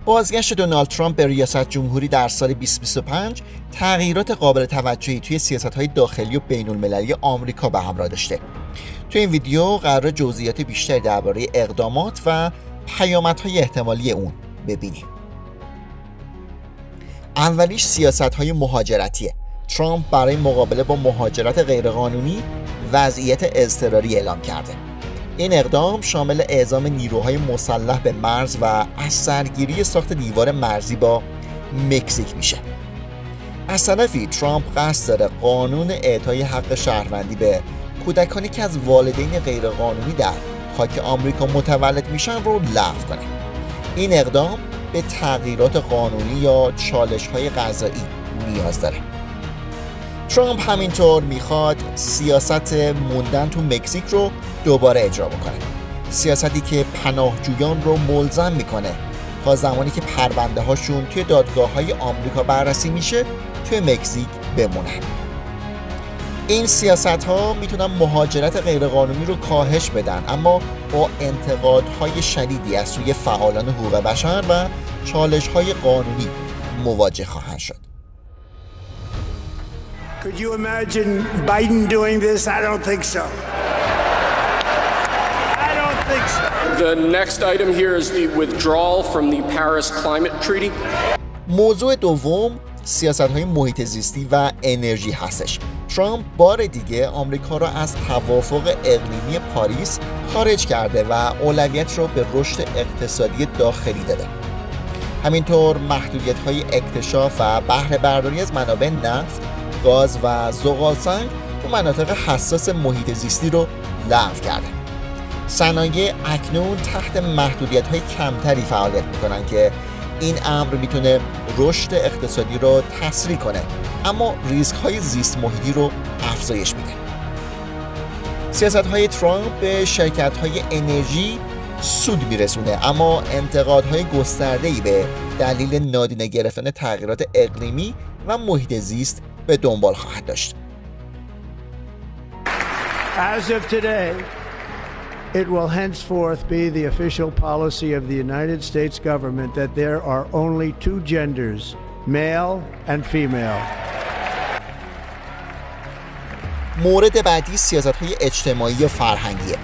بازگشت دونالد ترامپ به ریاست جمهوری در سال 2025 تغییرات قابل توجهی توی سیاست‌های داخلی و بین‌المللی آمریکا به همراه داشته. توی این ویدیو قرار جزئیات بیشتری درباره اقدامات و پیامدهای احتمالی اون ببینیم. اولیش سیاست‌های مهاجرتیه. ترامپ برای مقابله با مهاجرت غیرقانونی وضعیت اضطراری اعلام کرده. این اقدام شامل اعزام نیروهای مسلح به مرز و از سرگیری ساخت دیوار مرزی با مکزیک میشه. از طرفی ترامپ قصد داره قانون اعطای حق شهروندی به کودکانی که از والدین غیرقانونی در خاک آمریکا متولد میشن رو لغو کنه. این اقدام به تغییرات قانونی یا چالش‌های قضایی نیاز داره. ترامپ همینطور میخواد سیاست موندن تو مکزیک رو دوباره اجرا بکنه. سیاستی که پناهجویان رو ملزم میکنه تا زمانی که پرونده هاشون توی دادگاه‌های آمریکا بررسی میشه توی مکزیک بمونن. این سیاست‌ها میتونن مهاجرت غیرقانونی رو کاهش بدن، اما با انتقادهای شدیدی از سوی فعالان حقوق بشر و چالش‌های قانونی مواجه خواهند شد. Could you imagine Biden doing this? I don't think so. I don't think so. The next item here is the withdrawal from the Paris Climate Treaty. موضوع دوم سیاست‌های محیط زیستی و انرژی هستش. ترامپ بار دیگه آمریکا را از توافق اقلیمی پاریس خارج کرده و اولویت را به رشد اقتصادی داخلی داده. همینطور محدودیت‌های اکتشاف و بهره برداری از منابع نفت، گاز و زغال‌سنگ تو مناطق حساس محیط زیستی رو لغو کرده. صنایع اکنون تحت محدودیت‌های کمتری فعالیت می‌کنن که این امر میتونه رشد اقتصادی رو تسریع کنه، اما ریسک‌های زیست محیطی رو افزایش میده. سیاست‌های ترامپ به شرکت‌های انرژی سود میرسونه، اما انتقادهای گسترده‌ای به دلیل نادیده گرفتن تغییرات اقلیمی و محیط زیست به دنبال خواهد داشت. As of today, it will henceforth be the official policy of the United States government that there are only two genders, male and female. مورد بعدی سیاست‌های اجتماعی و فرهنگیه.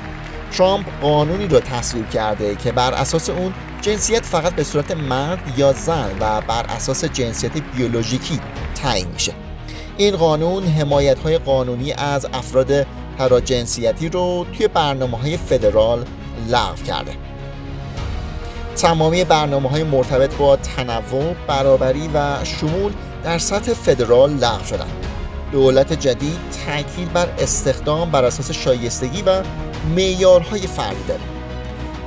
ترامپ قانونی رو تصویب کرده که بر اساس اون جنسیت فقط به صورت مرد یا زن و بر اساس جنسیت بیولوژیکی تعیین میشه. این قانون حمایت‌های قانونی از افراد تراجنسیتی رو توی برنامه‌های فدرال لغو کرده. تمامی برنامه‌های مرتبط با تنوع، برابری و شمول در سطح فدرال لغو شدن. دولت جدید تاکید بر استخدام بر اساس شایستگی و معیارهای فردی داره.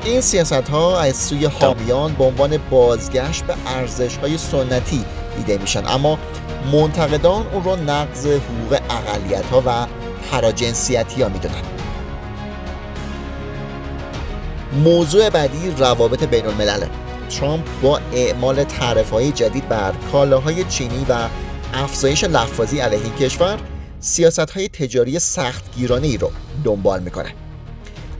این سیاست‌ها از سوی حامیان به عنوان بازگشت به ارزش‌های سنتی دیده میشن، اما منتقدان اون رو نقض حقوق اقلیت‌ها و تراجنسیتی‌ها میدونن. موضوع بعدی روابط بین‌الملله. ترامپ با اعمال تعرفه‌های جدید بر کالاهای چینی و افزایش لفاظی علیه کشور سیاست‌های تجاری سختگیرانه‌ای رو دنبال میکنه.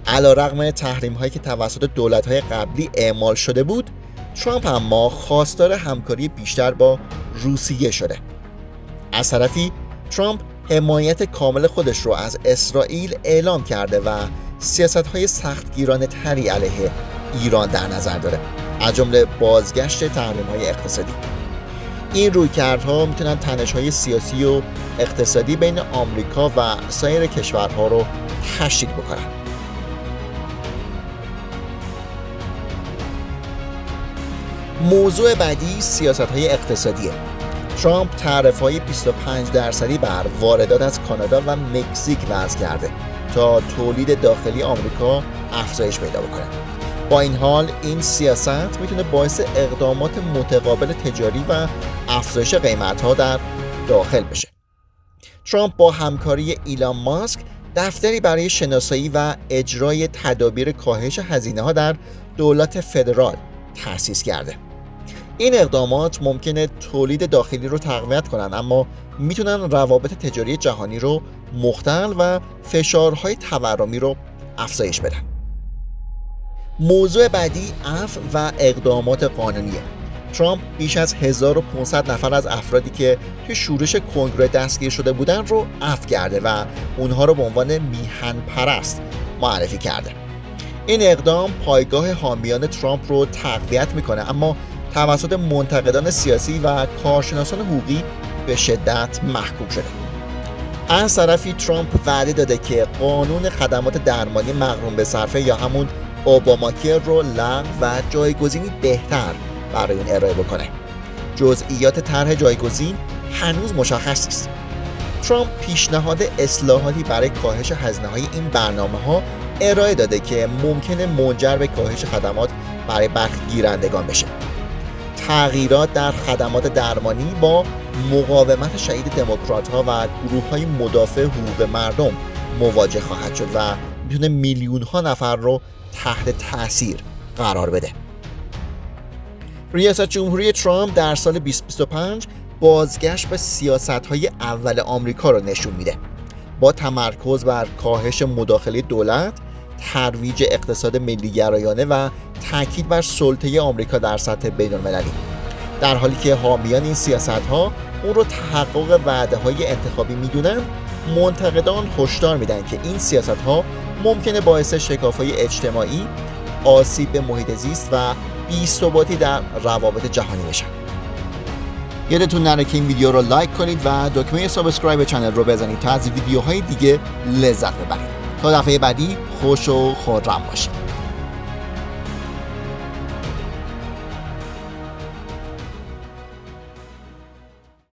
علیرغم تحریم‌هایی که توسط دولت‌های قبلی اعمال شده بود، ترامپ اما خواستار همکاری بیشتر با روسیه شده. از طرفی ترامپ حمایت کامل خودش رو از اسرائیل اعلام کرده و سیاست‌های سختگیرانه تری علیه ایران در نظر داره، از جمله بازگشت تحریم‌های اقتصادی. این رویکردها میتونن تنش‌های سیاسی و اقتصادی بین آمریکا و سایر کشورها رو تشدید بکنن. موضوع بعدی سیاست‌های اقتصادیه. ترامپ تعرفه‌های 25% بر واردات از کانادا و مکزیک وضع کرده تا تولید داخلی آمریکا افزایش پیدا بکنه. با این حال این سیاست میتونه باعث اقدامات متقابل تجاری و افزایش قیمت‌ها در داخل بشه. ترامپ با همکاری ایلان ماسک دفتری برای شناسایی و اجرای تدابیر کاهش هزینه‌ها در دولت فدرال تأسیس کرده. این اقدامات ممکنه تولید داخلی رو تقویت کنن، اما میتونن روابط تجاری جهانی رو مختل و فشارهای تورمی رو افزایش بدن. موضوع بعدی عفو و اقدامات قانونیه. ترامپ بیش از 1500 نفر از افرادی که توی شورش کنگره دستگیر شده بودن رو عفو کرده و اونها رو به عنوان میهن پرست معرفی کرده. این اقدام پایگاه حامیان ترامپ رو تقویت میکنه، اما توسط منتقدان سیاسی و کارشناسان حقوقی به شدت محکوم شده. از طرفی ترامپ وعده داده که قانون خدمات درمانی مقرون به صرفه یا همون اوباماکر رو لغو و جایگزینی بهتر برای اون ارائه بکنه. جزئیات طرح جایگزین هنوز مشخص نیست. ترامپ پیشنهاد اصلاحاتی برای کاهش هزینه‌های این برنامه‌ها ارائه داده که ممکنه منجر به کاهش خدمات برای برخی گیرندگان بشه. تغییرات در خدمات درمانی با مقاومت شدید دموکرات‌ها و گروه‌های مدافع حقوق مردم مواجه خواهد شد و میتونه میلیون‌ها نفر رو تحت تأثیر قرار بده. ریاست جمهوری ترامپ در سال 2025 بازگشت به سیاست‌های اول آمریکا رو نشون میده، با تمرکز بر کاهش مداخله دولت، ترویج اقتصاد ملی‌گرایانه و تاکید بر سلطه آمریکا در سطح بین‌المللی. در حالی که حامیان این سیاست‌ها اون رو تحقق وعده‌های انتخابی میدونن، منتقدان هشدار میدن که این سیاست‌ها ممکنه باعث شکاف‌های اجتماعی، آسیب به محیط زیست و بی‌ثباتی در روابط جهانی بشن. یادتون نره که این ویدیو رو لایک کنید و دکمه سابسکرایب چنل رو بزنید تا از ویدیوهای دیگه لذت ببرید. تا دفعه بعدی خوش و خرم باشید.